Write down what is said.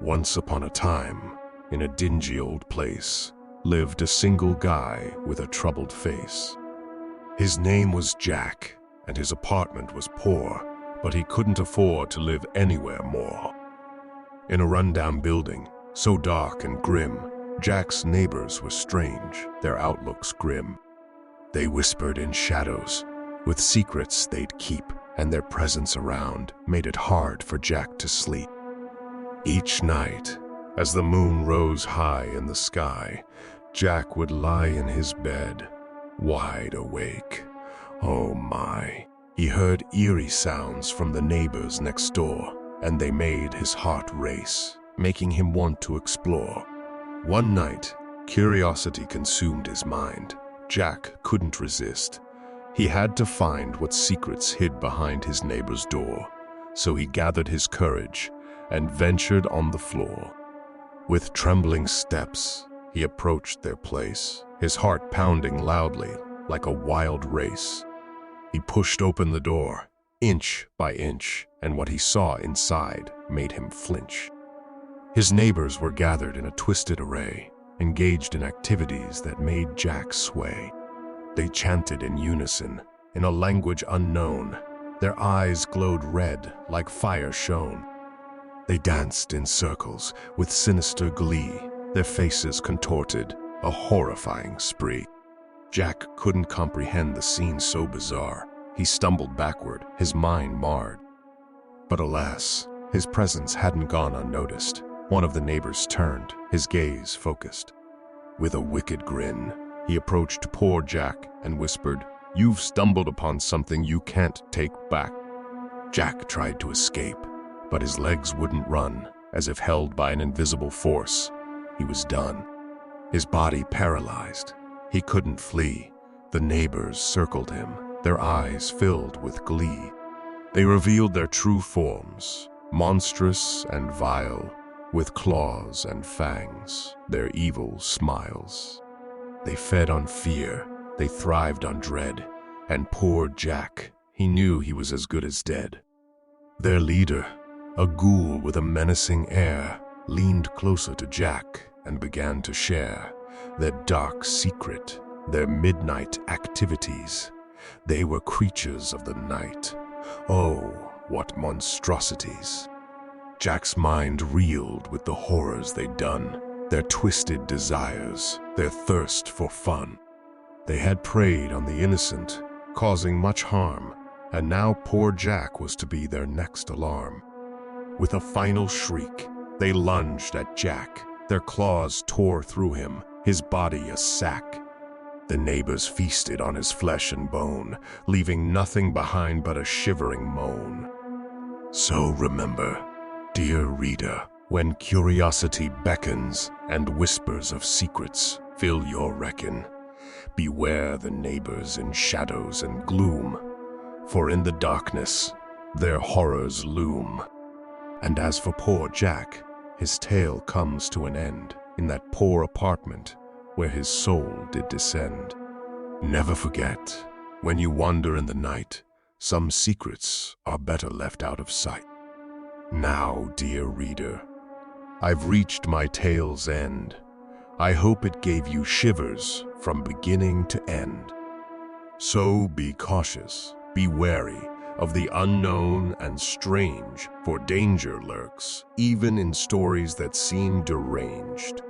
Once upon a time, in a dingy old place, lived a single guy with a troubled face. His name was Jack, and his apartment was poor, but he couldn't afford to live anywhere more. In a rundown building, so dark and grim, Jack's neighbors were strange, their outlooks grim. They whispered in shadows, with secrets they'd keep, and their presence around made it hard for Jack to sleep. Each night, as the moon rose high in the sky, Jack would lie in his bed, wide awake. Oh my! He heard eerie sounds from the neighbors next door, and they made his heart race, making him want to explore. One night, curiosity consumed his mind. Jack couldn't resist. He had to find what secrets hid behind his neighbor's door. So he gathered his courage and ventured on the floor. With trembling steps, he approached their place, his heart pounding loudly like a wild race. He pushed open the door, inch by inch, and what he saw inside made him flinch. His neighbors were gathered in a twisted array, engaged in activities that made Jack sway. They chanted in unison, in a language unknown. Their eyes glowed red like fire shone. They danced in circles with sinister glee, their faces contorted, a horrifying spree. Jack couldn't comprehend the scene so bizarre. He stumbled backward, his mind marred. But alas, his presence hadn't gone unnoticed. One of the neighbors turned, his gaze focused. With a wicked grin, he approached poor Jack and whispered, "You've stumbled upon something you can't take back." Jack tried to escape, but his legs wouldn't run, as if held by an invisible force. He was done. His body paralyzed. He couldn't flee. The neighbors circled him, their eyes filled with glee. They revealed their true forms, monstrous and vile, with claws and fangs, their evil smiles. They fed on fear, they thrived on dread, and poor Jack, he knew he was as good as dead. Their leader, a ghoul with a menacing air, leaned closer to Jack and began to share their dark secret, their midnight activities. They were creatures of the night. Oh, what monstrosities! Jack's mind reeled with the horrors they'd done, their twisted desires, their thirst for fun. They had preyed on the innocent, causing much harm, and now poor Jack was to be their next alarm. With a final shriek, they lunged at Jack. Their claws tore through him, his body a sack. The neighbors feasted on his flesh and bone, leaving nothing behind but a shivering moan. So remember, dear reader, when curiosity beckons and whispers of secrets fill your reckon, beware the neighbors in shadows and gloom, for in the darkness their horrors loom. And as for poor Jack, his tale comes to an end in that poor apartment where his soul did descend. Never forget, when you wander in the night, some secrets are better left out of sight. Now, dear reader, I've reached my tale's end. I hope it gave you shivers from beginning to end. So be cautious, be wary of the unknown and strange, for danger lurks, even in stories that seem deranged.